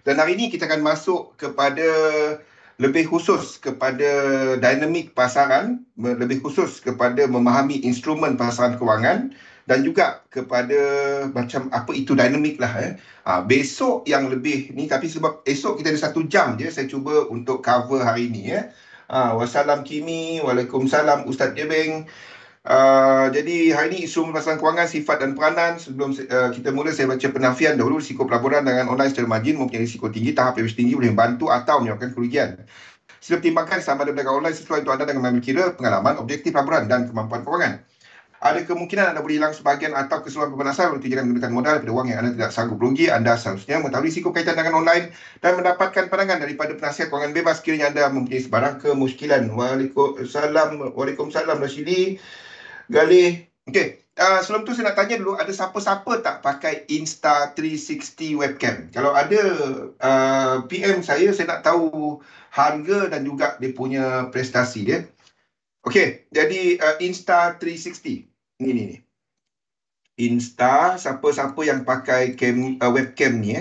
Dan hari ini kita akan masuk kepada lebih khusus kepada dinamik pasaran, lebih khusus kepada memahami instrumen pasaran kewangan dan juga kepada macam apa itu dinamik lah. Besok yang lebih ni, tapi sebab esok kita ada 1 jam je, saya cuba untuk cover hari ni ya. Wassalam Kimi, Waalaikumsalam Ustaz Jebeng. Jadi hari ini isu pasaran kewangan, sifat dan peranan. Sebelum kita mula, saya baca penafian dahulu. Risiko pelaburan dengan online secara margin mempunyai risiko tinggi. Tahap leverage tinggi boleh membantu atau menyebabkan kerugian. Sila pertimbangkan sama ada berdagang online sesuai untuk anda dengan mengambil kira pengalaman, objektif pelaburan dan kemampuan kewangan. Ada kemungkinan anda boleh hilang sebahagian atau keseluruhan beban asal untuk jangan menggunakan modal daripada wang yang anda tidak sanggup rugi. Anda seharusnya mengetahui risiko kaitan dengan online dan mendapatkan pandangan daripada penasihat kewangan bebas kiranya anda mempunyai sebarang kemusykilan. Waalaikumsalam Rashidi. Galih. Okey, sebelum tu saya nak tanya dulu, ada siapa-siapa tak pakai Insta360 webcam? Kalau ada, PM saya nak tahu harga dan juga dia punya prestasi dia. Okey, jadi Insta360. Ni. Insta, siapa-siapa yang pakai webcam ni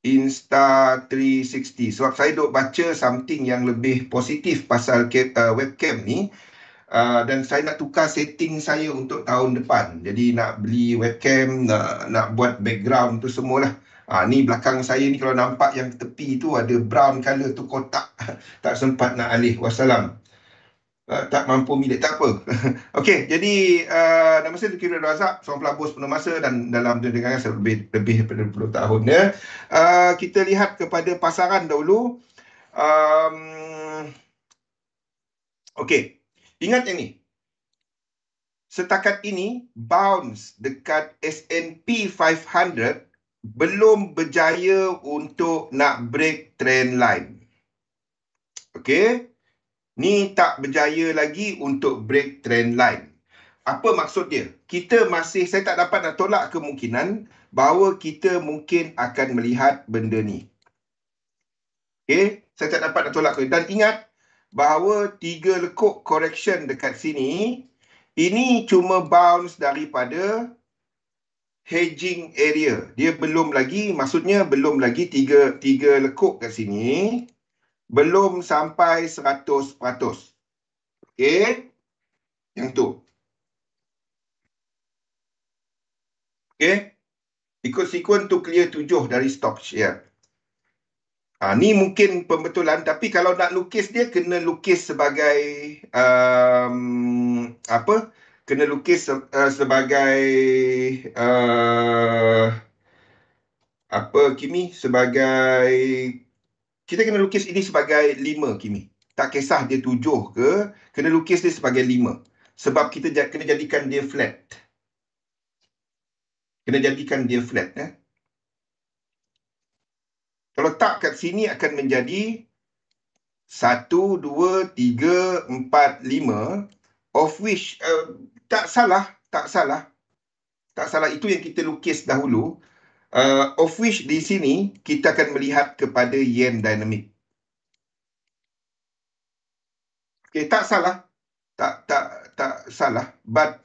Insta360. Sebab saya duk baca something yang lebih positif pasal webcam ni. Dan saya nak tukar setting saya untuk tahun depan. Jadi nak beli webcam, nak buat background tu semualah. Ni belakang saya ni kalau nampak yang tepi tu ada brown colour tu kotak. Tak sempat nak alih. Wassalam. Tak mampu milik, tak apa. Okey, jadi nama saya Tuki Abdul Razak, seorang pelabur sepenuh masa dan dalam dunia dagangan lebih daripada 20 tahun ya. Kita lihat kepada pasaran dahulu. Okey. Ingat yang ni. Setakat ini, bounce dekat S&P 500 belum berjaya untuk nak break trend line. Okey. Ni tak berjaya lagi untuk break trend line. Apa maksud dia? Saya tak dapat nak tolak kemungkinan bahawa kita mungkin akan melihat benda ni. Okey. Saya tak dapat nak tolak. Dan ingat, bahawa 3 lekuk correction dekat sini, ini cuma bounce daripada hedging area. Dia belum lagi, maksudnya belum lagi 3 lekuk kat sini, belum sampai 100%. Okey? Yang tu. Okey? Ikut sequence tu clear 7 dari stop share. Ni mungkin pembetulan, tapi kalau nak lukis dia kena lukis sebagai kena lukis sebagai Kimi, sebagai kita kena lukis ini sebagai 5 Kimi. Tak kisah dia 7 ke, kena lukis dia sebagai 5. Sebab kita kena jadikan dia flat. Kena jadikan dia flat Kalau tak kat sini akan menjadi 1, 2, 3, 4, 5, of which tak salah. Itu yang kita lukis dahulu. Of which di sini kita akan melihat kepada yen dynamic. Okay, tak salah. Tak salah. But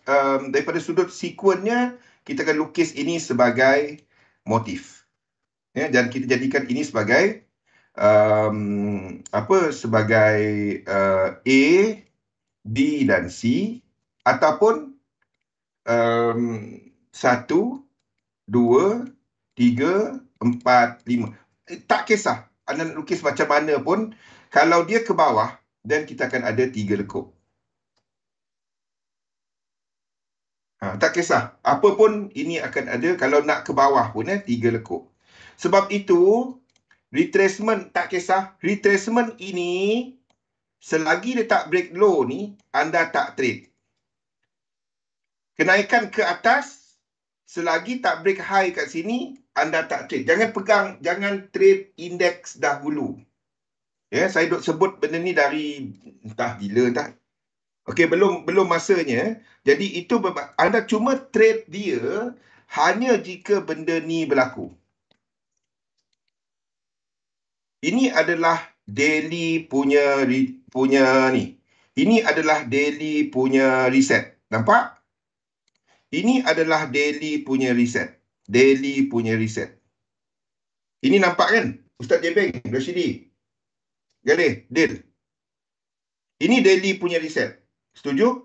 daripada sudut sekuennya, kita akan lukis ini sebagai motif. Dan kita jadikan ini sebagai sebagai A, B dan C, ataupun 1, 2, 3, 4, 5. Tak kisah anda nak lukis macam mana pun, kalau dia ke bawah, dan kita akan ada 3 lekuk. Tak kisah. Apa pun ini akan ada, kalau nak ke bawah pun 3 lekuk. Sebab itu, retracement tak kisah. Retracement ini, selagi dia tak break low ni, anda tak trade. Kenaikan ke atas, selagi tak break high kat sini, anda tak trade. Jangan pegang, jangan trade indeks dahulu. Saya duk sebut benda ni dari entah bila dah. Okey, belum masanya. Jadi itu anda cuma trade dia hanya jika benda ni berlaku. Ini adalah daily punya ni. Ini adalah daily punya reset. Nampak? Ini adalah daily punya reset. Daily punya reset. Ini nampak kan? Ustaz Jebeng, Rashidi, Galih, Dil. Ini daily punya riset. Setuju?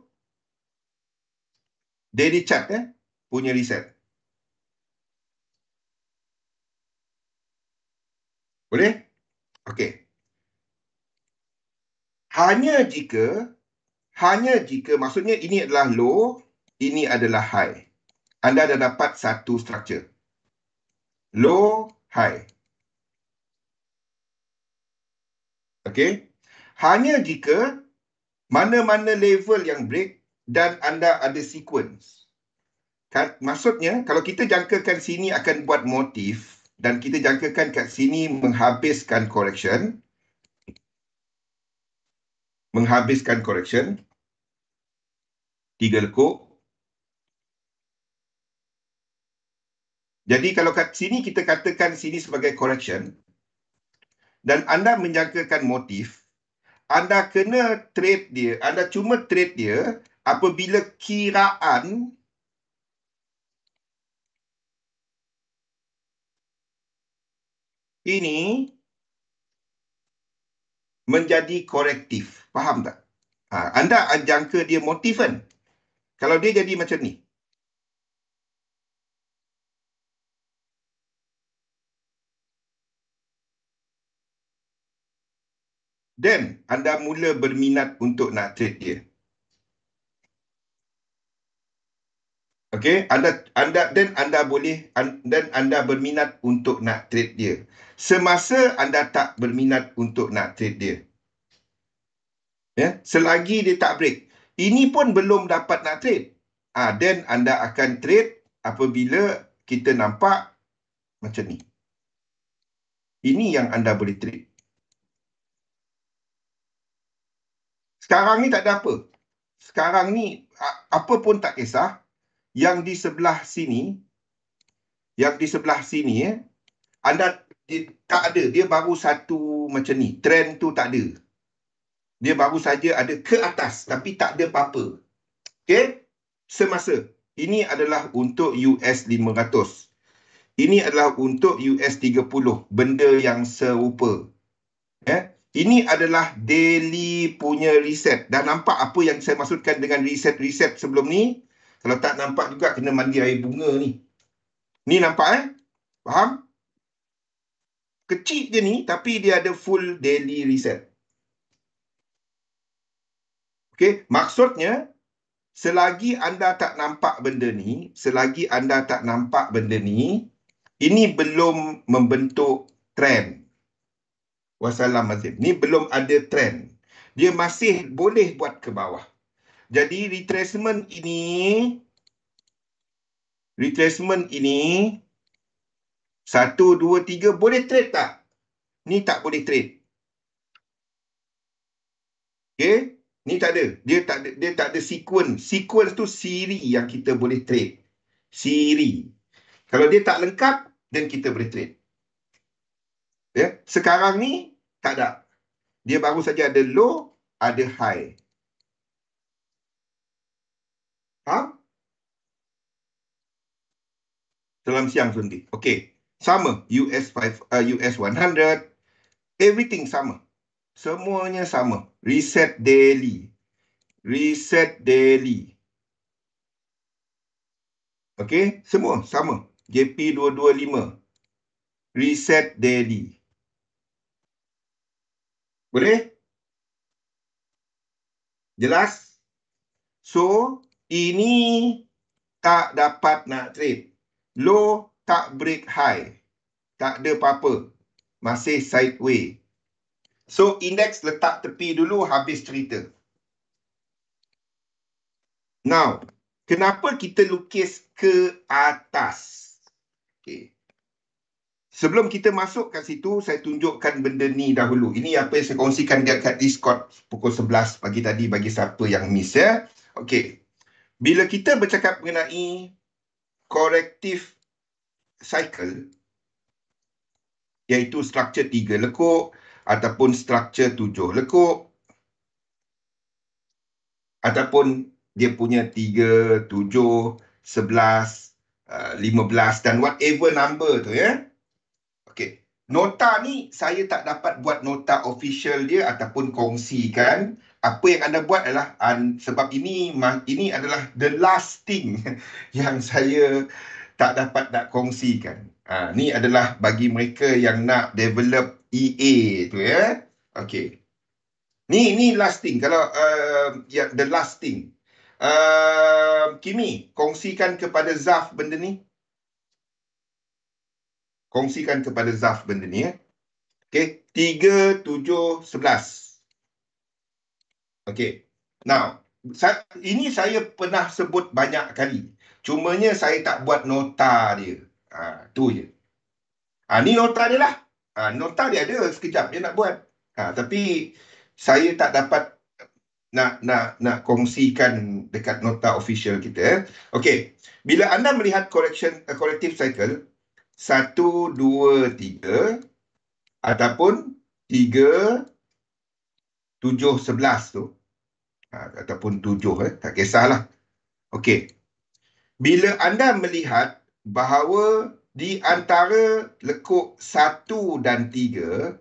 Daily chart punya riset. Boleh? Okey. Hanya jika maksudnya ini adalah low, ini adalah high. Anda dah dapat satu structure. Low, high. Okey. Hanya jika mana-mana level yang break dan anda ada sequence. Maksudnya, kalau kita jangkakan sini akan buat motif dan kita jangkakan kat sini menghabiskan correction. Tiga lekuk. Jadi kalau kat sini kita katakan sini sebagai correction dan anda menjangkakan motif, anda kena trade dia, anda cuma trade dia apabila kiraan ini menjadi korektif. Faham tak? Anda jangka dia motif kan? Kalau dia jadi macam ni. Dan anda mula berminat untuk nak trade dia. Okey, anda berminat untuk nak trade dia. Semasa anda tak berminat untuk nak trade dia. Ya, selagi dia tak break. Ini pun belum dapat nak trade. Then anda akan trade apabila kita nampak macam ni. Ini yang anda boleh trade. Sekarang ni tak ada apa. Sekarang ni apa pun tak kisah. Yang di sebelah sini, anda tak ada. Dia baru satu macam ni. Trend tu tak ada. Dia baru saja ada ke atas tapi tak ada apa-apa. Okey? Semasa. Ini adalah untuk US 500. Ini adalah untuk US 30. Benda yang serupa. Ini adalah daily punya reset. Dah nampak apa yang saya maksudkan dengan reset sebelum ni? Kalau tak nampak juga kena mandi air bunga ni. Ni nampak Faham? Kecil je ni tapi dia ada full daily reset. Okey, maksudnya selagi anda tak nampak benda ni, ini belum membentuk trend. Wassalamualaikum. Ni belum ada trend. Dia masih boleh buat ke bawah. Jadi retracement ini 1, 2, 3 boleh trade tak? Ni tak boleh trade. Okey? Ni tak ada. Dia tak ada sequence. Sequence tu siri yang kita boleh trade. Siri. Kalau dia tak lengkap, then kita boleh trade. Ya, sekarang ni tak ada. Dia baru saja ada low, ada high. Selamat siang Sundi. Okey. Sama. US 100. Everything sama. Semuanya sama. Reset daily. Okey. Semua sama. JP 225. Reset daily. Boleh? Jelas? So, ini tak dapat nak trade. Low tak break high. Tak ada apa-apa. Masih sideways. So, indeks letak tepi dulu, habis cerita. Now, kenapa kita lukis ke atas? Okay. Sebelum kita masuk kat situ, saya tunjukkan benda ni dahulu. Ini apa yang saya kongsikan dekat Discord pukul 11 pagi tadi bagi siapa yang miss ya. Okey. Bila kita bercakap mengenai corrective cycle, iaitu struktur 3 lekuk ataupun struktur 7 lekuk, ataupun dia punya 3, 7, 11, 15 dan whatever number tu ya. Okey. nota ni saya tak dapat buat nota official dia ataupun kongsikan. Apa yang anda buat adalah sebab ini adalah the last thing yang saya tak dapat nak kongsikan. Ni adalah bagi mereka yang nak develop EA tu ya. Okey. Ni last thing. Kalau ya the last thing. Kimi, kongsikan kepada Zaf benda ni. Kongsikan kepada Zaf benda ni ya. Okey, 3, 7, 11. Okey. Now, ini saya pernah sebut banyak kali. Cumanya saya tak buat nota dia. Tu je. Ni nota dia lah. Nota dia ada, sekejap dia nak buat. Tapi saya tak dapat nak kongsikan dekat nota official kita. Okey. Bila anda melihat corrective cycle 1, 2, 3 ataupun 3, 7, 11 tu, ataupun 7 tak kisahlah. Okey. Bila anda melihat bahawa di antara lekuk 1 dan 3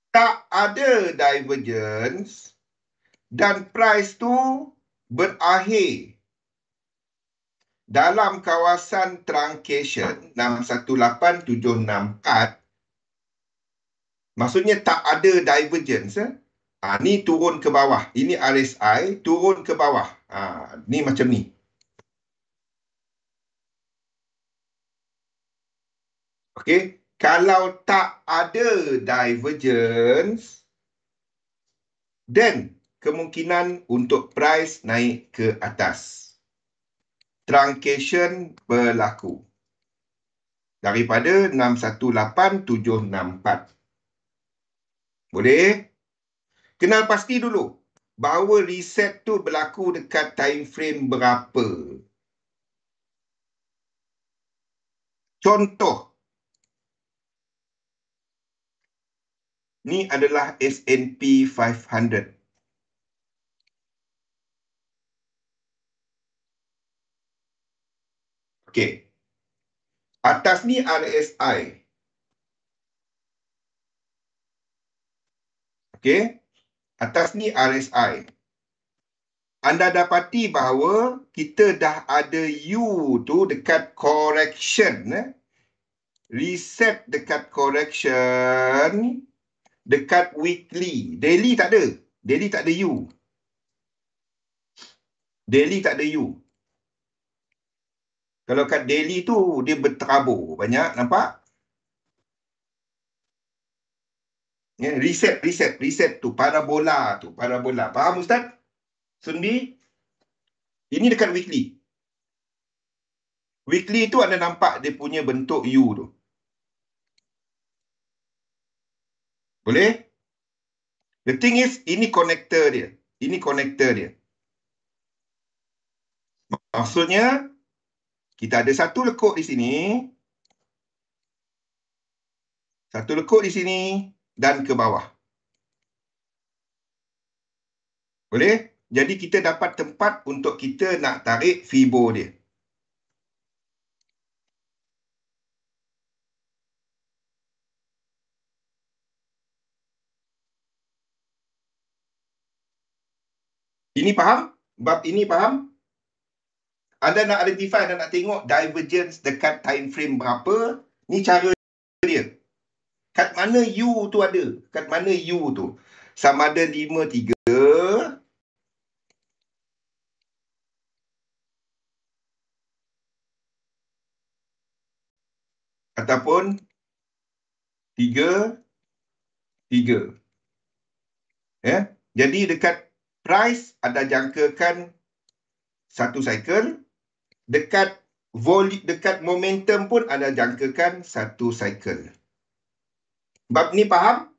tak ada divergence dan price tu berakhir dalam kawasan truncation 618764, maksudnya tak ada divergence. Ni turun ke bawah. Ini RSI turun ke bawah. Ni macam ni. Okey. Kalau tak ada divergence, then kemungkinan untuk price naik ke atas. Truncation berlaku. Daripada 618764. Boleh? Kenal pasti dulu bahawa reset tu berlaku dekat time frame berapa. Contoh, ni adalah S&P 500. Okey. Atas ni RSI. Okey. Atas ni RSI. Anda dapati bahawa kita dah ada U tu dekat correction. Reset dekat correction dekat weekly. Daily tak ada. Daily tak ada U. Daily tak ada U. Kalau kat daily tu dia berterabur banyak, nampak? Ya, reset tu parabola tu, parabola. Faham Ustaz? Sundi? Ini dekat weekly. Weekly tu anda nampak dia punya bentuk U tu. Boleh? The thing is, ini connector dia. Ini connector dia. Maksudnya, kita ada satu lekuk di sini. Satu lekuk di sini. Dan ke bawah. Boleh? Jadi, kita dapat tempat untuk kita nak tarik Fibo dia. Ini faham? Bab ini faham? Anda nak identify dan nak tengok divergence dekat time frame berapa. Ni cara dia. Kat mana U tu ada? Kat mana U tu? Sama ada 5, 3. Ataupun 3, 3. Ya? Jadi dekat price anda jangkakan satu cycle. Dekat volume, dekat momentum pun anda jangkakan satu cycle. Bab ni faham?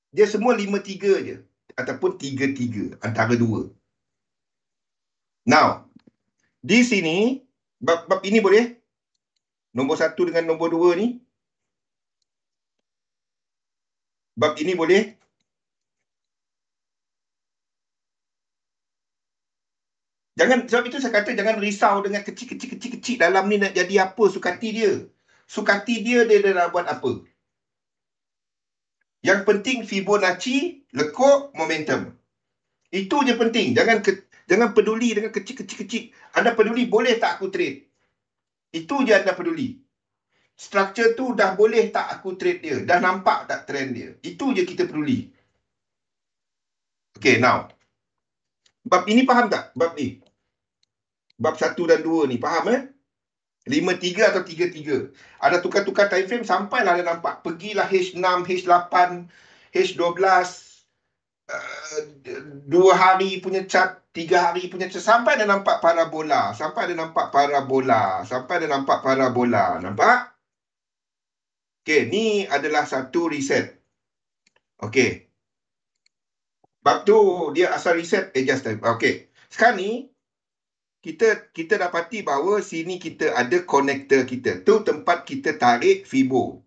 Dia semua 5-3 je. Ataupun 3-3. Antara dua. Now, di sini, bab ini boleh? Nombor 1 dengan nombor 2 ni. Bab ini boleh? Jangan, sebab itu saya kata jangan risau dengan kecil-kecil dalam ni nak jadi apa suka hati dia. Sukati dia nak buat apa. Yang penting Fibonacci, lekuk, momentum. Itu je penting. Jangan peduli dengan kecil-kecil. Anda peduli boleh tak aku trade. Itu je anda peduli. Structure tu dah boleh tak aku trade dia. Dah nampak tak trend dia. Itu je kita peduli. Okay, now. Bab ini faham tak? Bab ni. Bab 1 dan 2 ni. Faham 5-3 atau 3-3. Ada tukar-tukar time frame sampailah anda nampak. Pergilah H6, H8, H12. 2 hari punya chart, 3 hari punya chart. Sampai anda nampak parabola. Sampai anda nampak parabola. Sampai anda nampak parabola. Nampak? Okay, ni adalah satu reset. Okay. Bab tu dia asal reset adjust time. Okay. Sekarang ni kita dapati bahawa sini kita ada connector kita. Tu tempat kita tarik Fibo.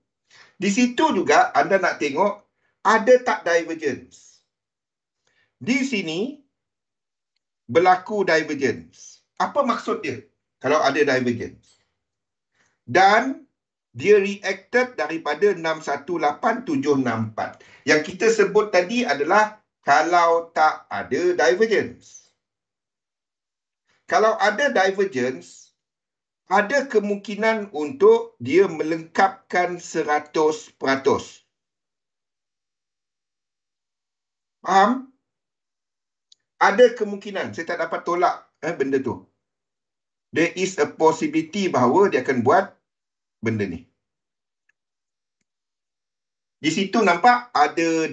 Di situ juga anda nak tengok ada tak divergence. Di sini berlaku divergence. Apa maksud dia kalau ada divergence? Dan dia reacted daripada 618,764. Yang kita sebut tadi adalah kalau tak ada divergence. Kalau ada divergence, ada kemungkinan untuk dia melengkapkan 100%. Faham? Ada kemungkinan. Saya tak dapat tolak benda tu. There is a possibility bahawa dia akan buat benda ni. Di situ nampak ada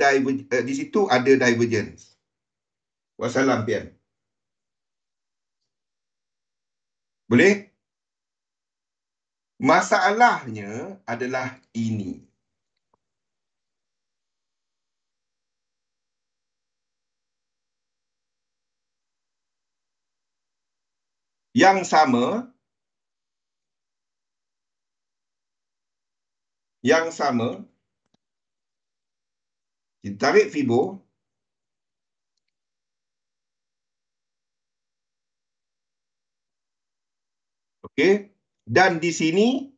di situ ada divergence. Wassalam, Pian. Boleh? Masalahnya adalah ini. Yang sama kita tarik Fibo. Okey. Dan di sini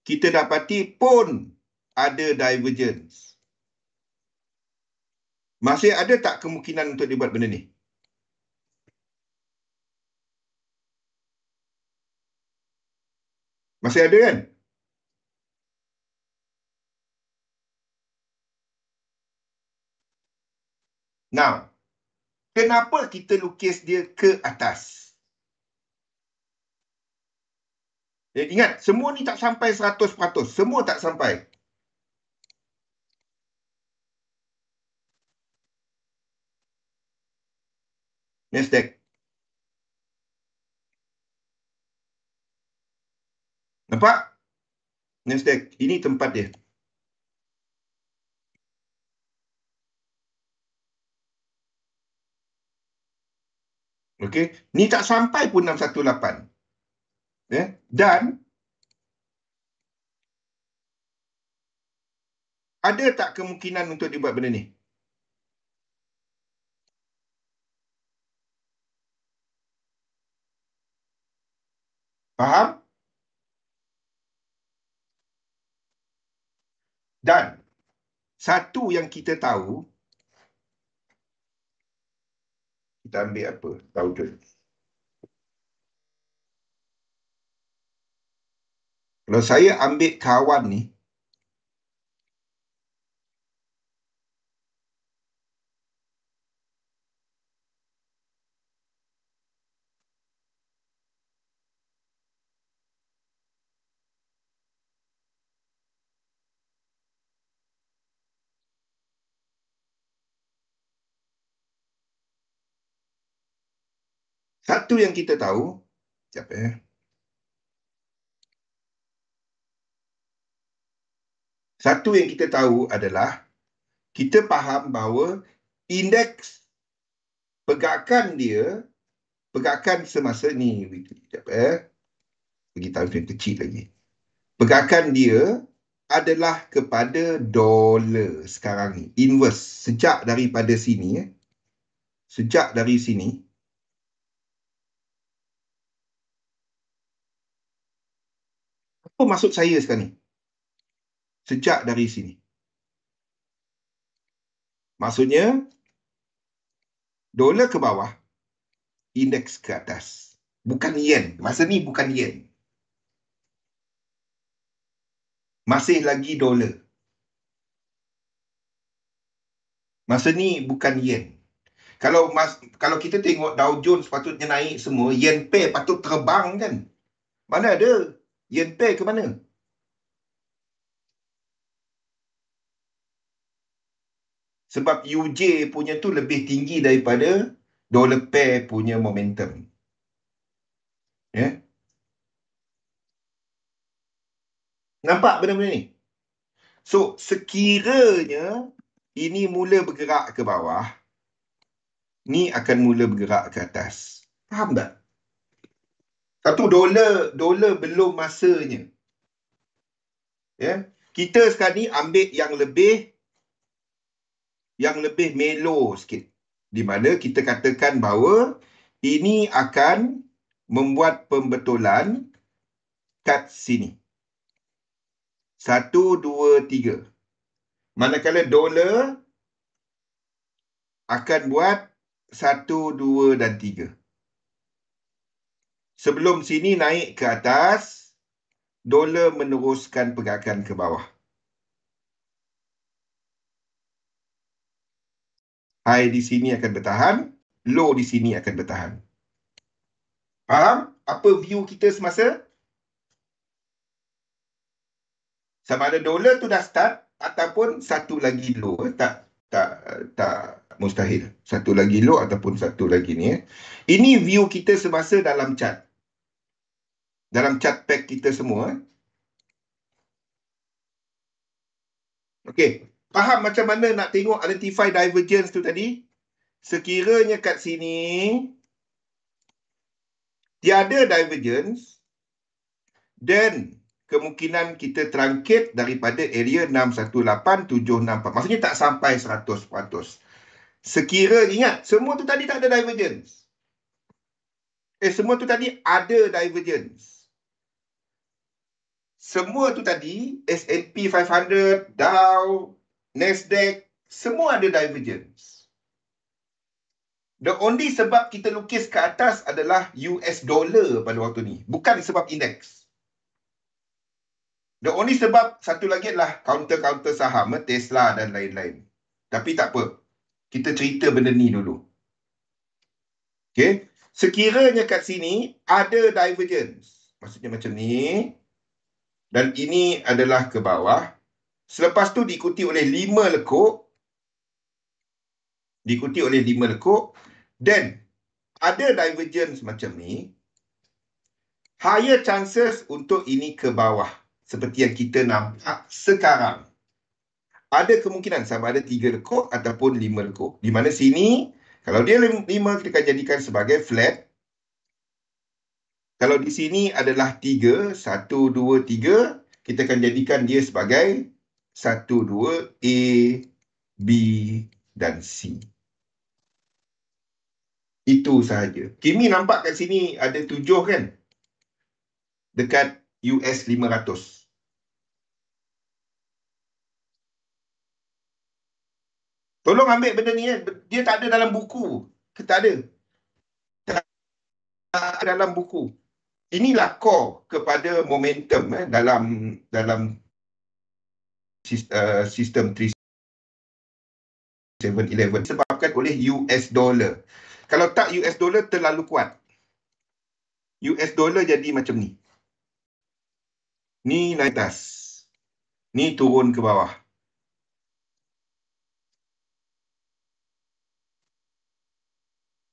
kita dapati pun ada divergence. Masih ada tak kemungkinan untuk dibuat benda ni? Masih ada kan? Now, kenapa kita lukis dia ke atas? Ingat, semua ni tak sampai 100%. Semua tak sampai. Nasdaq. Nampak? Nasdaq. Ini tempat dia. Okey. Ni tak sampai pun 618. Dan ada tak kemungkinan untuk dibuat benda ni? Faham? Dan satu yang kita tahu, kita ambil apa? Tahu tu. Kalau saya ambil kawan ni, satu yang kita tahu, satu yang kita tahu adalah kita faham bahawa indeks pergerakan dia, pergerakan semasa ni, bagi time frame kecil lagi. Pergerakan dia adalah kepada dolar sekarang ni. Inverse. Sejak daripada sini, sejak dari sini, Apa maksud saya sekarang ni? Sejak dari sini. Maksudnya, dolar ke bawah, indeks ke atas. Bukan yen. Masa ni bukan yen. Masih lagi dolar. Masa ni bukan yen. Kalau kita tengok Dow Jones patutnya naik semua, yen pair patut terbang kan? Mana ada? Yen pair ke mana? Sebab UJ punya tu lebih tinggi daripada dollar pair punya momentum. Ya? Nampak benda-benda ni? So, sekiranya ini mula bergerak ke bawah, ni akan mula bergerak ke atas. Faham tak? Satu, dolar belum masanya. Ya? Kita sekarang ni ambil yang lebih melo sikit. Di mana kita katakan bahawa ini akan membuat pembetulan kat sini. 1, 2, 3. Manakala dolar akan buat 1, 2 dan 3. Sebelum sini naik ke atas, dolar meneruskan pergerakan ke bawah. High di sini akan bertahan, low di sini akan bertahan. Faham apa view kita semasa? Sama ada dolar tu dah start ataupun satu lagi low. Tak mustahil. Satu lagi low ataupun satu lagi ni. Ini view kita semasa dalam chart. Dalam chart pack kita semua. Okey. Faham macam mana nak tengok identify divergence tu tadi? Sekiranya kat sini tiada divergence, dan kemungkinan kita terangkit daripada area 618764. Maksudnya tak sampai 100%. Sekiranya, ingat, semua tu tadi tak ada divergence. Semua tu tadi ada divergence. Semua tu tadi, S&P 500, Dow, Nasdaq, semua ada divergence. The only sebab kita lukis ke atas adalah US dollar pada waktu ni. Bukan sebab indeks. The only sebab satu lagi adalah counter-counter saham, Tesla dan lain-lain. Tapi tak apa. Kita cerita benda ni dulu. Okay. Sekiranya kat sini ada divergence. Maksudnya macam ni. Dan ini adalah ke bawah. Selepas tu diikuti oleh 5 lekuk. Diikuti oleh 5 lekuk. Dan ada divergence macam ni. Higher chances untuk ini ke bawah. Seperti yang kita nampak sekarang. Ada kemungkinan sama ada 3 lekuk ataupun 5 lekuk. Di mana sini, kalau dia 5, kita akan jadikan sebagai flat. Kalau di sini adalah 3, 1, 2, 3, kita akan jadikan dia sebagai 1, 2, A, B dan C. Itu sahaja. Kimi nampak kat sini ada 7 kan? Dekat US 500. Tolong ambil benda ni. Dia tak ada dalam buku. Tak ada. Tak ada dalam buku. Inilah core kepada momentum dalam sistem 3711 disebabkan oleh US dollar. Kalau tak, US dollar terlalu kuat. US dollar jadi macam ni. Ni naik atas. Ni turun ke bawah.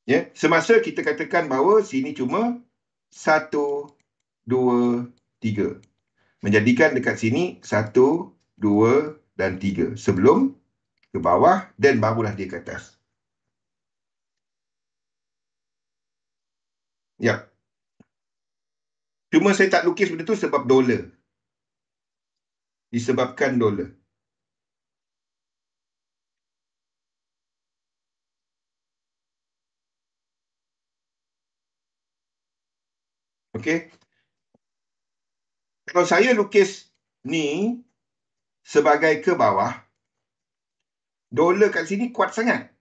Ya, semasa kita katakan bahawa sini cuma 1, 2, 3. Menjadikan dekat sini 1, 2 dan 3. Sebelum ke bawah dan barulah dia ke atas. Ya. Cuma saya tak lukis benda tu sebab dolar. Disebabkan dolar. Okey. Kalau saya lukis ni sebagai ke bawah, dolar kat sini kuat sangat.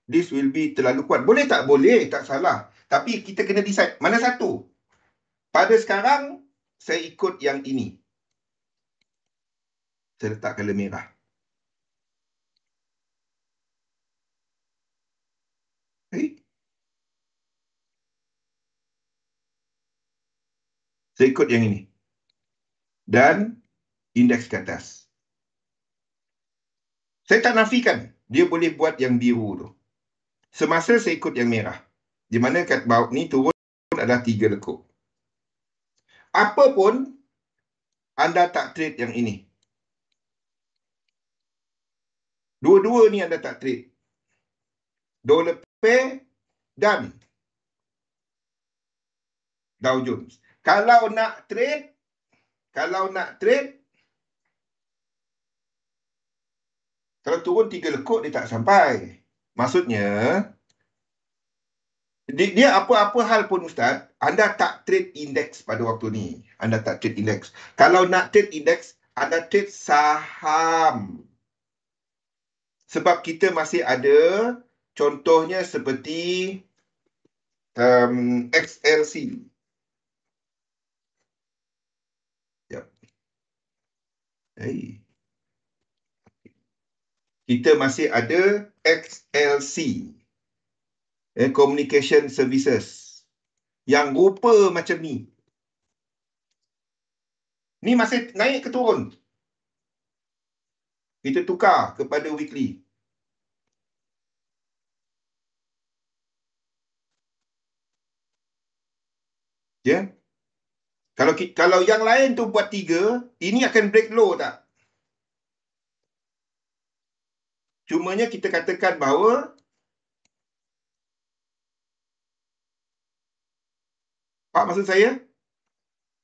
This will be terlalu kuat. Boleh tak? Boleh, tak salah. Tapi kita kena decide mana satu. Pada sekarang, saya ikut yang ini. Saya letak color merah. Okay. Saya ikut yang ini. Dan indeks ke atas. Saya tak nafikan dia boleh buat yang biru tu. Semasa saya ikut yang merah. Di mana kat bawah ni turun adalah 3 lekuk. Apa pun anda tak trade yang ini. Dua-dua ni anda tak trade. Dollar pair dan Dow Jones. Kalau nak trade, kalau turun 3 lekuk dia tak sampai. Maksudnya, dia apa-apa hal pun Ustaz, anda tak trade indeks pada waktu ni. Anda tak trade indeks. Kalau nak trade indeks, anda trade saham. Sebab kita masih ada, contohnya seperti XLC. Yep. Hey. Kita masih ada XLC. Communication Services. Yang rupa macam ni. Ni masih naik ke turun? Kita tukar kepada weekly. Ya. Kalau yang lain tu buat 3, ini akan break low tak? Cumanya kita katakan bahawa Pak, maksud saya,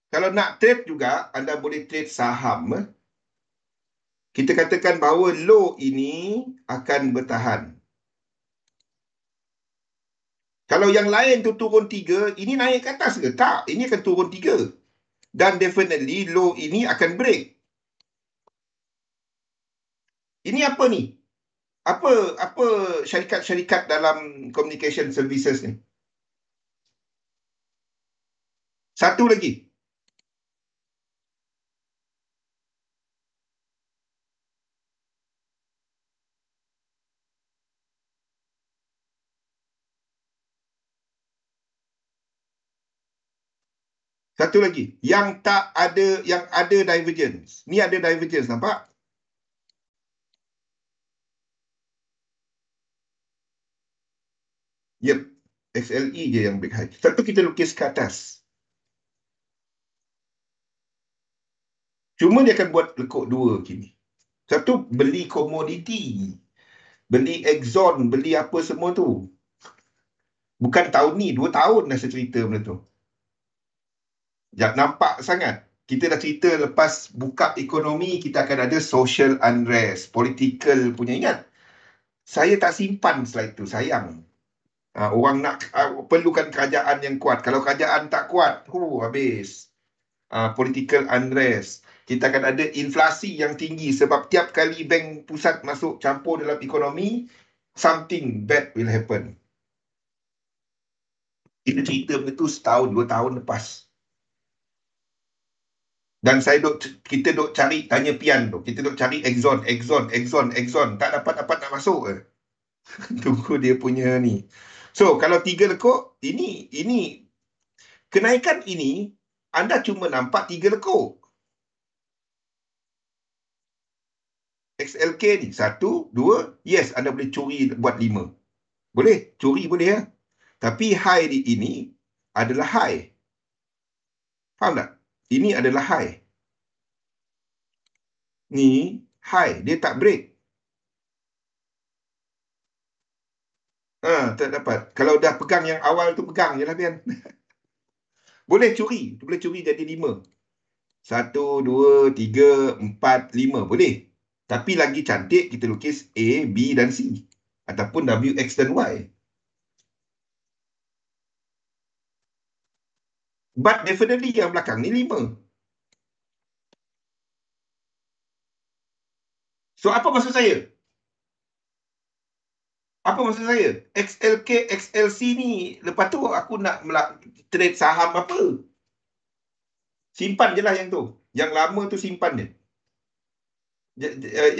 kalau nak trade juga, anda boleh trade saham. Kita katakan bahawa low ini akan bertahan. Kalau yang lain tu turun 3, ini naik ke atas ke? Tak, ini akan turun 3. Dan definitely low ini akan break. Ini apa ni? Apa syarikat-syarikat dalam communication services ni? Satu lagi. Satu lagi. Yang tak ada, yang ada divergence. Ni ada divergence, nampak? Yep. XLE je yang break high. Satu kita lukis ke atas. Cuma dia akan buat lekuk 2 kini. Satu, beli komoditi. Beli Exxon, beli apa semua tu. Bukan tahun ni, 2 tahun dah saya cerita benda tu. Ya, nampak sangat. Kita dah cerita lepas buka ekonomi, kita akan ada social unrest, political punya. Ingat, saya tak simpan slide tu, sayang. Orang nak perlukan kerajaan yang kuat. Kalau kerajaan tak kuat, habis. Political unrest. Kita akan ada inflasi yang tinggi sebab tiap kali bank pusat masuk campur dalam ekonomi, something bad will happen. Kita cerita benda tu setahun, 2 tahun lepas. Dan kita duk cari, tanya Pian tu, kita duk cari Exxon. Tak dapat nak masuk ke? Tunggu dia punya ni. So, kalau 3 lekuk, ini kenaikan ini, anda cuma nampak 3 lekuk. XLK ni, 1, 2, yes, anda boleh curi buat 5. Boleh, curi boleh ya. Tapi high di ini adalah high. Faham tak? Ini adalah high. Ni high, dia tak break. Tak dapat. Kalau dah pegang yang awal tu, pegang je lah Pian. Boleh curi. Boleh curi jadi 5. 1, 2, 3, 4, 5. Boleh. Tapi lagi cantik kita lukis A, B dan C. Ataupun W, X dan Y. But definitely yang belakang ni 5. So, apa maksud saya? Apa maksud saya? XLK, XLC ni, lepas tu aku nak trade saham apa? Simpan je lah yang tu. Yang lama tu simpan je.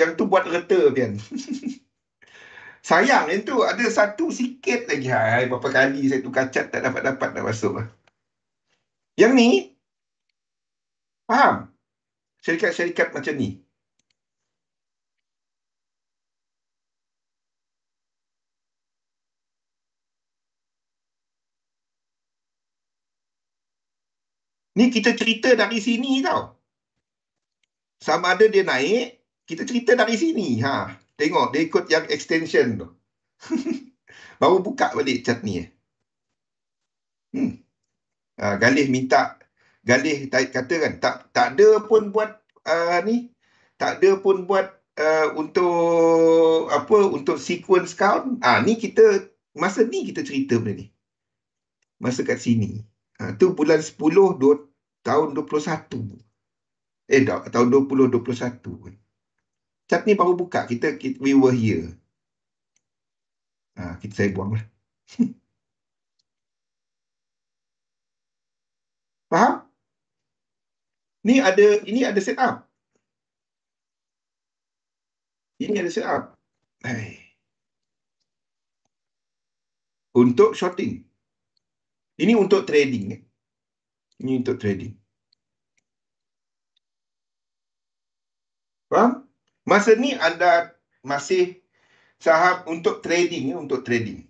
Yang tu buat reta, Pian. Sayang yang tu ada satu sikit lagi. Hai, berapa kali saya tukar cat tak dapat-dapat nak masuk. Yang ni, faham? Syarikat-syarikat macam ni. Ni kita cerita dari sini tau. Sama ada dia naik, kita cerita dari sini. Ha, tengok, dia ikut yang extension tu. Baru buka balik cat ni. Hmm. Galih minta, Galih kata kan, tak ada pun buat ni, tak ada pun buat untuk apa, untuk sequence count. Ni kita, masa ni kita cerita benda ni. Masa kat sini. Tu bulan 10 tahun 21. Tahun 2021. Cat ni baru buka, kita we were here. Saya buang lah. Faham? Ini ada setup. Ini ada setup. Untuk shorting. Ini untuk trading. Ini untuk trading. Faham? Masa ni anda masih saham untuk trading. Untuk trading.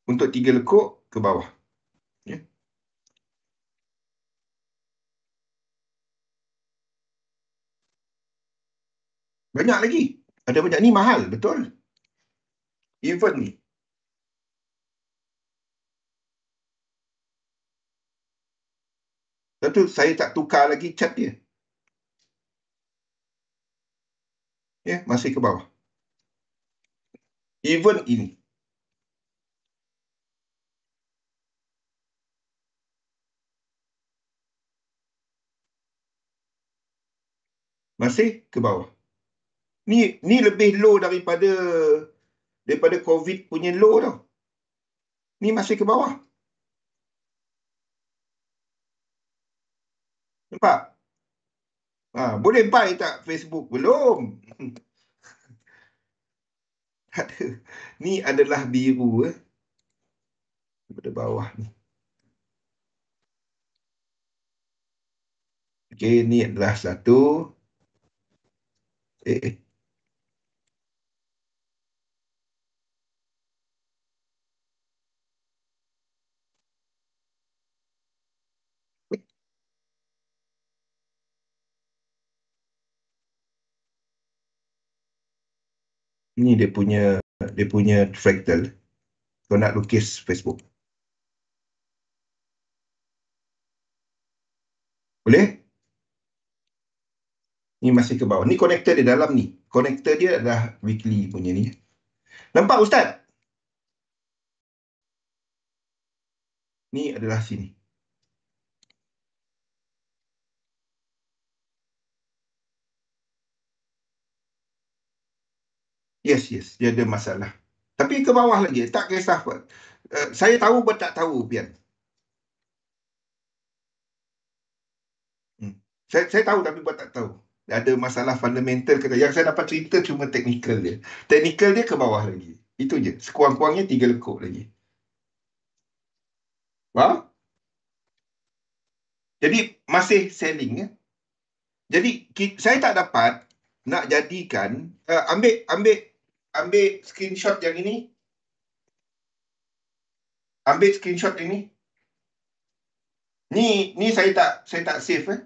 Untuk 3 lekuk ke bawah. Ya. Banyak lagi. Ada banyak ni mahal. Betul. Even ni. Tentu saya tak tukar lagi cat dia. Ya, masih ke bawah. Even ini. Masih ke bawah. Ni lebih low daripada COVID punya low tau. Ni masih ke bawah. Nampak? Boleh buy tak Facebook? Belum. Ni adalah biru daripada bawah ni. Okey, ni adalah satu. Eh. Ni dia punya fractal. Kau nak lukis Facebook. Boleh? Ni masih ke bawah. Ni connector dia dalam ni. Connector dia adalah weekly punya ni. Nampak Ustaz? Ni adalah sini. Yes. Dia ada masalah. Tapi ke bawah lagi. Tak kisah. Saya tahu buat tak tahu, Pian. Saya tahu tapi buat tak tahu. Ada masalah fundamental kata. Yang saya dapat cerita cuma technical dia. Technical dia ke bawah lagi. Itu je. Sekurang-kurangnya 3 lekuk lagi. Faham? Jadi masih selling ya. Jadi saya tak dapat nak jadikan ambil screenshot yang ini. Ambil screenshot ini. Ni saya tak save ni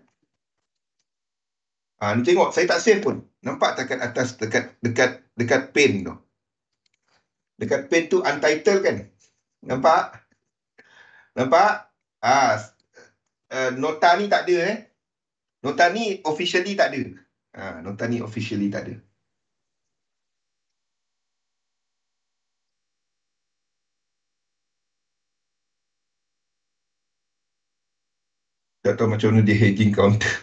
tengok saya tak save pun. Nampak tak kat atas dekat pen tu. Dekat pen tu untitled kan? Nampak? Nota ni tak ada Nota ni officially tak ada. Nota ni officially tak ada. Tak tahu macam mana dia hedging counter.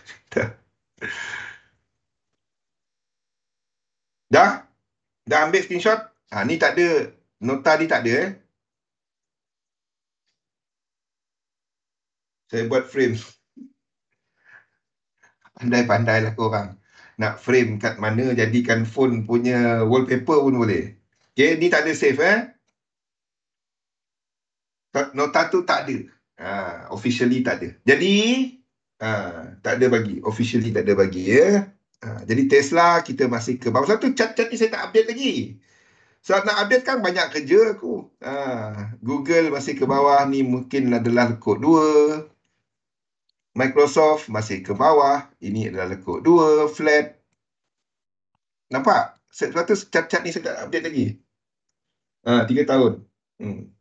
Dah ambil screenshot? Ni tak ada. Nota ni tak ada Saya buat frame. Pandai-pandai lah korang. Nak frame kat mana, jadikan phone punya wallpaper pun boleh. Okay, ni tak ada save Nota tu tak ada. Officially tak ada. Jadi, tak ada bagi. Officially tak ada bagi jadi Tesla kita masih ke bawah. Satu cat-cat ni saya tak update lagi. Sebab nak update kan banyak kerja aku. Google masih ke bawah ni, mungkin adalah lekuk 2. Microsoft masih ke bawah. Ini adalah lekuk 2, flat. Nampak? Sebab tu cat-cat ni saya tak update lagi. 3 tahun.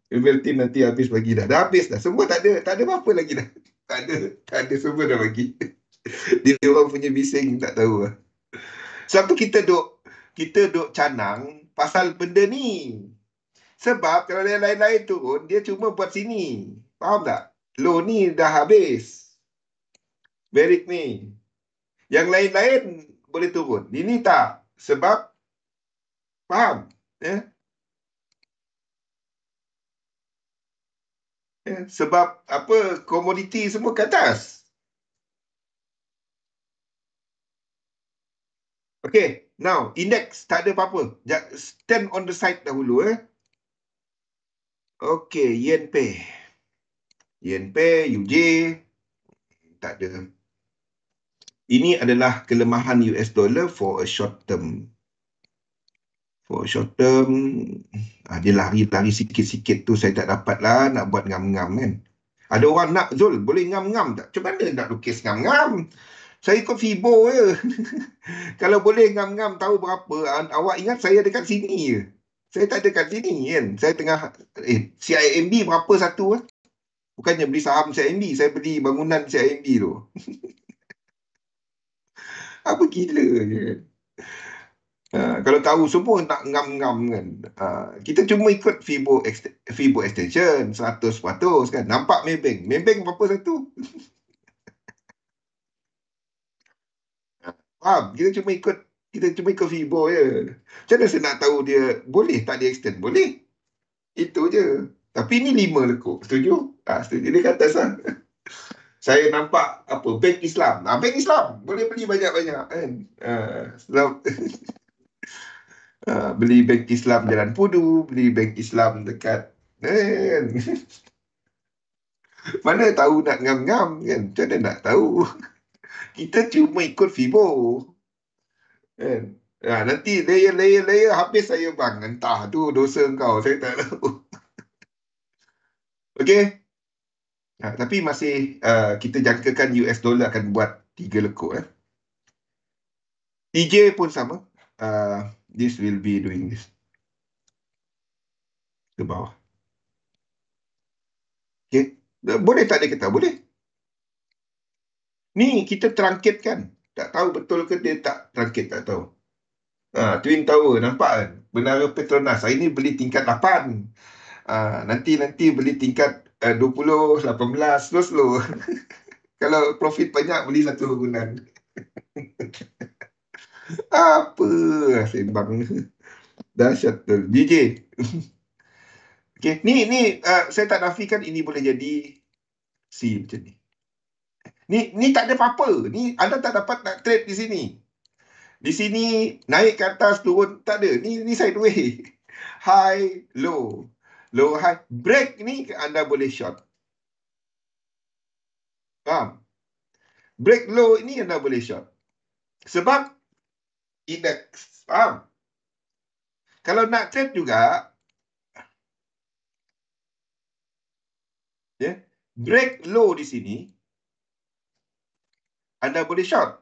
Email team nanti habis bagi dah. Dah habis dah. Semua tak ada. Tak ada apa-apa lagi dah. Tak ada. Tak ada, semua dah bagi. Dia orang punya bising tak tahu lah. Sebab tu kita duk canang pasal benda ni. Sebab kalau yang lain-lain turun, dia cuma buat sini. Faham tak? Low ni dah habis. Berik ni. Yang lain-lain boleh turun. Ini tak. Sebab, faham? Sebab apa, komoditi semua ke atas. Okay, now index tak ada apa-apa. Stand on the side dahulu Okay, Yen Pay. Yen Pay, UJ tak ada. Ini adalah kelemahan US dollar for a short term. For a short term, dia lari-lari sikit-sikit tu saya tak dapat lah nak buat ngam-ngam kan. Ada orang nak, Zul, boleh ngam-ngam tak? Macam mana nak lukis ngam-ngam? Saya ikut Fibo je. Kalau boleh ngam-ngam tahu berapa, awak ingat saya dekat sini je. Saya tak ada kat sini kan. Saya tengah, CIMB berapa satu Bukannya beli saham CIMB, saya beli bangunan CIMB tu. Apa gila je kan. Kalau tahu semua nak ngam-ngam kan. Kita cuma ikut Fibo extension 100% kan. Nampak Maybank. Maybank berapa satu? Faham? Kita cuma ikut Fibo je. Macam mana saya nak tahu dia boleh tak dia extend? Boleh. Itu je. Tapi ni 5 lekuk. Setuju? Setuju. Dia kat atas lah. Saya nampak apa? Bank Islam. Bank Islam. Boleh beli banyak-banyak kan. Sebab beli Bank Islam Jalan Pudu, beli Bank Islam dekat kan. Mana tahu nak ngam-ngam kan. Macam mana nak tahu. Kita cuma ikut Fibo kan. Nanti layer habis saya bang. Entah tu dosa kau. Saya tak tahu. Okey. Tapi masih kita jangkakan US dollar akan buat 3 lekuk TJ pun sama. This will be doing this. Ke bawah. Okay. Boleh tak dia kata? Boleh. Ni kita terangkitkan. Tak tahu betul ke dia tak terangkit, tak tahu. Twin Tower, nampak kan? Menara Petronas. Hari ni beli tingkat 8. Nanti beli tingkat 20, 18, slow. Kalau profit banyak, beli satu bangunan. Apa sembang. Dahsyat tu. JJ. Okay, ni saya tak nafikan ini boleh jadi C macam ni. Ni tak ada apa-apa. Ni anda tak dapat nak trade di sini. Di sini naik ke atas, turun, tak ada. Ni sideways. High, low. Low, high. Break ni anda boleh short. Faham? Break low ini anda boleh short. Sebab index. Faham? Kalau nak trade juga, break low di sini, anda boleh short.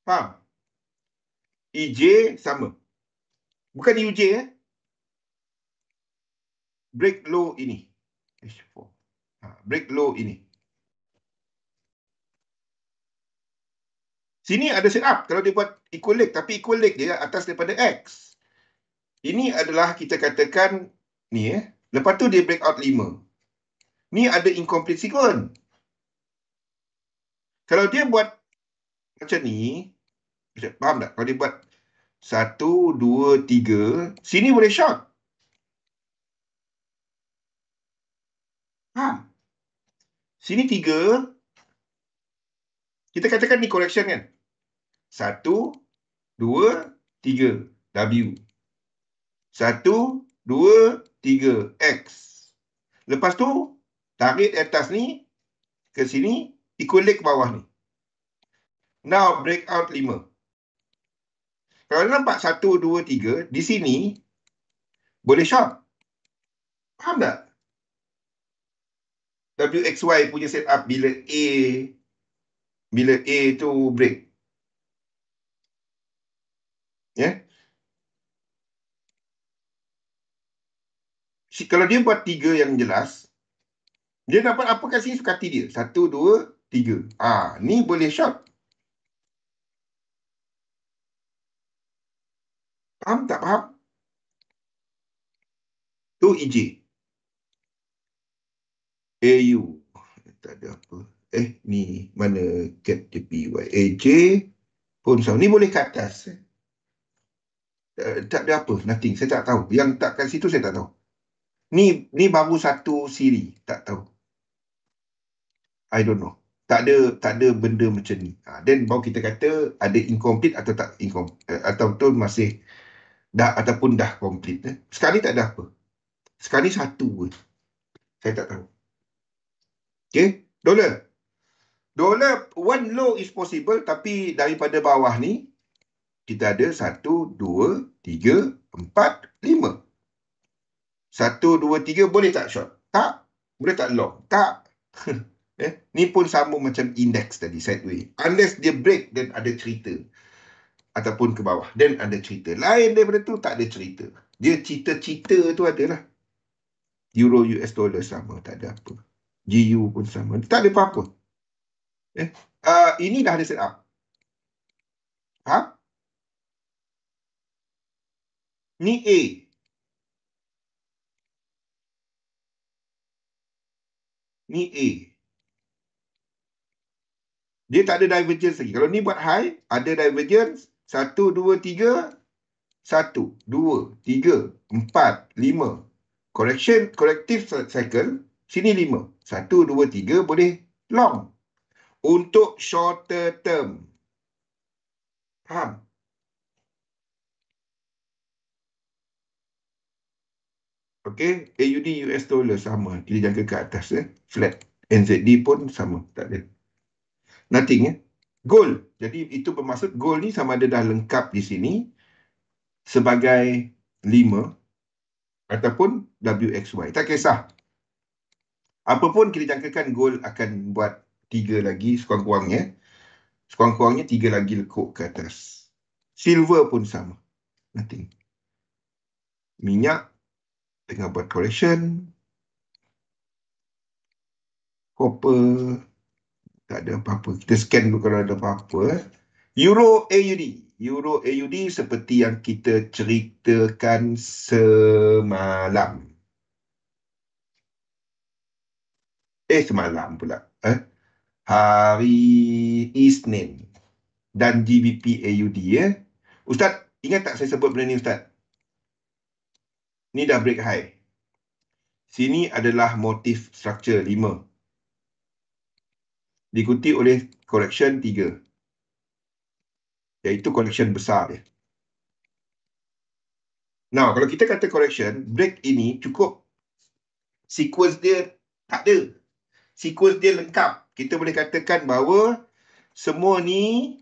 Faham? EJ sama. Bukan UJ break low ini. Break low ini. Sini ada setup. Kalau dia buat equal leg, tapi equal leg dia atas daripada X. Ini adalah kita katakan ni Lepas tu dia break out 5. Ni ada incomplete sequence. Kalau dia buat macam ni, faham tak? Kalau dia buat 1, 2, 3. Sini boleh short. Faham? Sini 3. Kita katakan ni correction kan. 1, 2, 3. W. 1, 2, 3. X. Lepas tu, tarik atas ni ke sini, equalate ke bawah ni. Now, breakout 5. Kalau nampak 1, 2, 3, di sini, boleh short. Faham tak? WXY punya setup bila A tu break. Ya. Kalau dia buat 3 yang jelas, dia dapat apa kat sini suka hati dia. 1, 2, 3. Ni boleh short. Faham tak faham? Tu EJ. AU. Tak ada apa. Ni mana cat JPY. AJ pun sama. Ni boleh kat atas. Tak ada apa. Nothing. Saya tak tahu. Yang tak kat situ saya tak tahu. Ni baru satu siri. Tak tahu. I don't know. Tak ada benda macam ni. Then baru kita kata ada incomplete atau tak incomplete. Atau betul masih dah ataupun dah complete. Sekarang ni tak ada apa. Sekarang ni satu pun. Saya tak tahu. Okay. Dollar. One low is possible. Tapi daripada bawah ni, kita ada 1, 2, 3, 4, 5. 1, 2, 3 boleh tak short? Tak. Boleh tak long? Tak. Ni pun sama macam index tadi, sideway. Unless dia break, then ada cerita. Ataupun ke bawah, then ada cerita. Lain daripada tu, tak ada cerita. Dia cerita-cerita tu adalah. Euro US dollar sama, tak ada apa. GU pun sama. Tak ada apa-apa. Ini dah ada set up. Ni A. Ni A. Dia tak ada divergence lagi. Kalau ni buat high, ada divergence. 1, 2, 3. 1, 2, 3, 4, 5. Corrective cycle. Sini 5. 1, 2, 3 boleh long. Untuk shorter term. Faham? Okay. AUD US dollar sama. Kita jangka ke atas. Flat. NZD pun sama. Tak ada. Nothing. Gold. Jadi itu bermaksud gold ni sama ada dah lengkap di sini sebagai 5 ataupun WXY. Tak kisah. Apapun kita jangkakan gold akan buat 3 lagi sekurang-kurangnya. Sekurang-kurangnya 3 lagi lekuk ke atas. Silver pun sama. Nothing. Minyak tengah buat correction. Copper tak ada apa-apa. Kita scan dulu kalau ada apa-apa. Euro AUD. Euro AUD seperti yang kita ceritakan semalam. Semalam pula. Hari Isnin. Dan GBP AUD Ustaz, ingat tak saya sebut benda ni Ustaz? Ni dah break high. Sini adalah motif structure 5. Diikuti oleh correction 3. Iaitu correction besar dia. Now, kalau kita kata correction, break ini cukup. Sequence dia tak ada. Sequence dia lengkap. Kita boleh katakan bahawa semua ni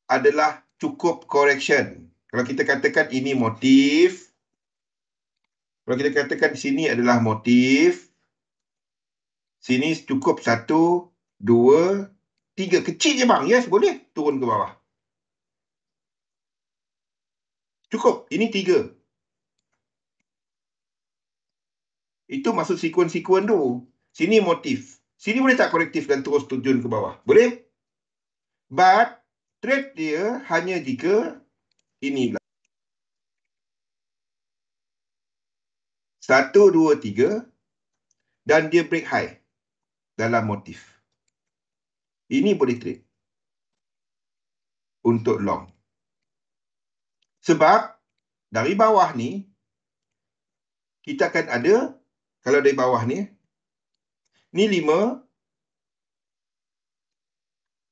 adalah cukup correction. Kalau kita katakan ini motif, kalau kita katakan sini adalah motif, sini cukup 1, 2, 3. Kecil je bang. Yes, boleh turun ke bawah. Cukup. Ini 3. Itu maksud sekuen-sekuen tu. Sini motif. Sini boleh tak korektif dan terus turun ke bawah? Boleh? But, trade dia hanya jika inilah. 1, 2, 3. Dan dia break high dalam motif. Ini boleh trade. Untuk long. Sebab dari bawah ni, kita akan ada, kalau dari bawah ni 5,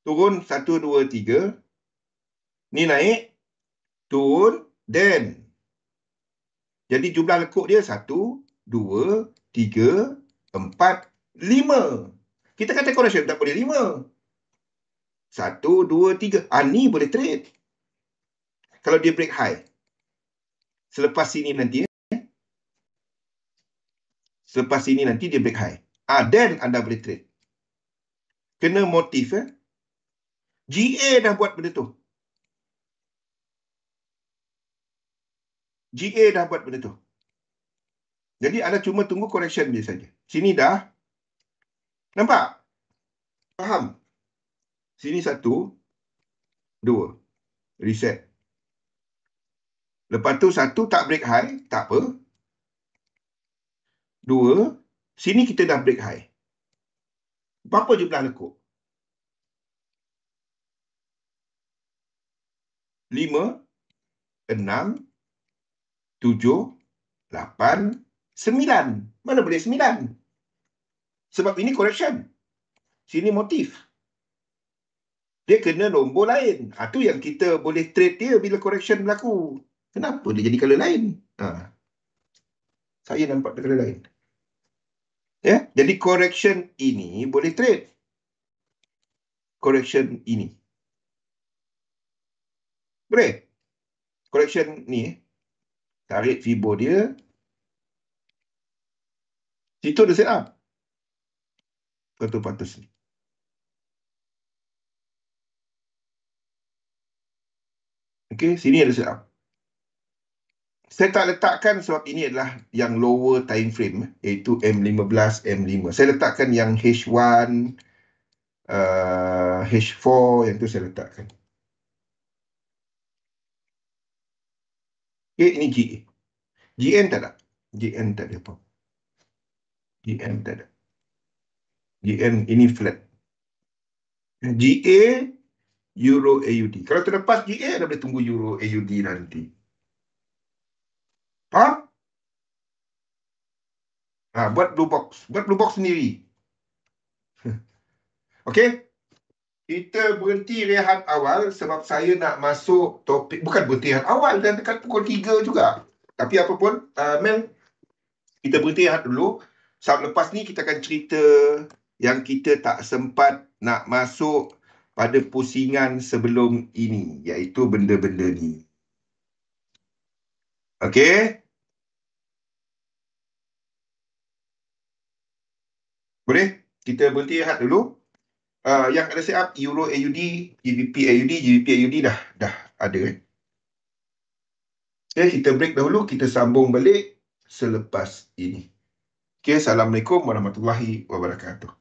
turun 1, 2, 3. Ni naik, turun, then. Jadi jumlah lekuk dia 1, 2, 3, 4, 5. Kita kata correction, tak boleh 5. 1, 2, 3. Ni boleh trade. Kalau dia break high. Selepas sini nanti. Selepas sini nanti dia break high. Then anda boleh trade. Kena motif. GA dah buat benda tu. GA dah buat benda tu. Jadi anda cuma tunggu correction dia saja. Sini dah. Nampak? Faham? Sini 1, 2. Reset. Lepas tu 1 tak break high. Tak apa. 2. Sini kita dah break high. Berapa jumlah lekuk? 5, 6, 7, 8, 9. Mana boleh 9? Sebab ini correction. Sini motif. Dia kena nombor lain. Tu yang kita boleh trade dia bila correction berlaku. Kenapa dia jadi color lain? Saya nampak color lain. Ya, jadi correction ini boleh trade. Correction ini. Boleh. Correction ni. Tarik Fibo dia. Situ ada set up. Patus ni. Okey, sini ada set up. Saya tak letakkan sebab ini adalah yang lower time frame, iaitu M15, M5. Saya letakkan yang H1, H4, yang tu saya letakkan. Okay, ini GA. GN tak ada. GN tak ada apa. GN tak ada. GN ini flat. GA, Euro AUD. Kalau terlepas GA, anda boleh tunggu Euro AUD nanti. Faham? Buat blue box. Buat blue box sendiri. Okey? Kita berhenti rehat awal sebab saya nak masuk topik. Bukan berhenti rehat awal, dan dekat pukul 3 juga. Tapi apa pun, Mel, kita berhenti rehat dulu. Sebab lepas ni kita akan cerita yang kita tak sempat nak masuk pada pusingan sebelum ini, iaitu benda-benda ni. Okey? Boleh? Kita berhenti rehat dulu. Yang ada set up Euro AUD, GBP AUD, GBP AUD dah ada. Okay, kita break dahulu, kita sambung balik selepas ini. Okay, Assalamualaikum warahmatullahi wabarakatuh.